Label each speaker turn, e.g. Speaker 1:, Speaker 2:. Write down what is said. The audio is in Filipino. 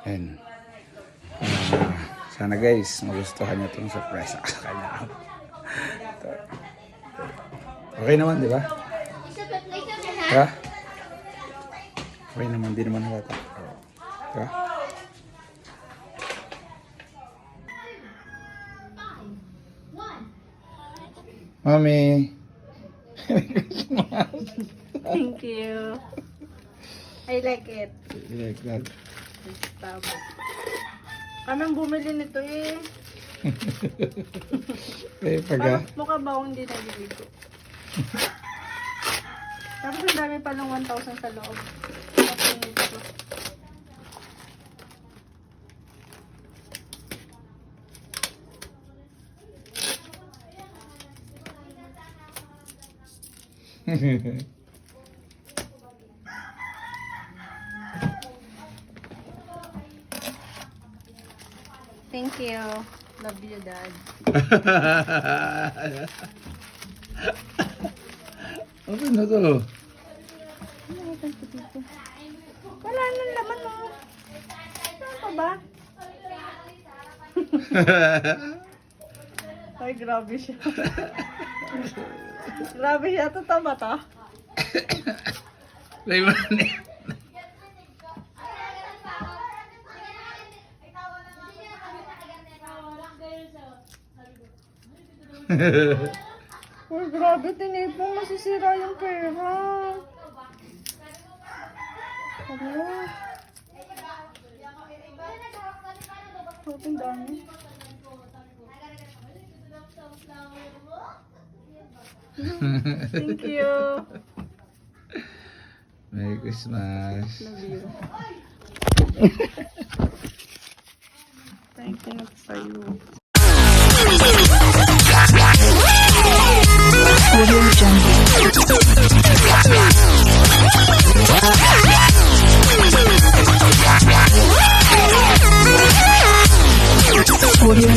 Speaker 1: Ayan. Sana guys, magustuhan niyo itong surprise sa kanya. Okay naman, di ba? Ha? Okay naman, di naman halata. Diba? Mami!
Speaker 2: Thank you. I like it.
Speaker 1: You like that?
Speaker 2: Tama. Kaming bumili nito eh.
Speaker 1: Eh,
Speaker 2: Parang mukha ba akong hindi naliligo? Tapos ang dami palang 1,000 sa loob. Okay, nito. Thank you. Love you, Dad.
Speaker 1: Ano na to?
Speaker 2: Wala nang laman mo. Ano pa ba? Ay, grabe siya. Grabe siya. Totoo ba to?
Speaker 1: Layman eh.
Speaker 2: Uy, grabe. Tinipong masisira yung pera. Ano? Ang dami. Thank you.
Speaker 1: Merry Christmas.
Speaker 2: Love you. Thank you for you.
Speaker 3: Audio Jungle. Audio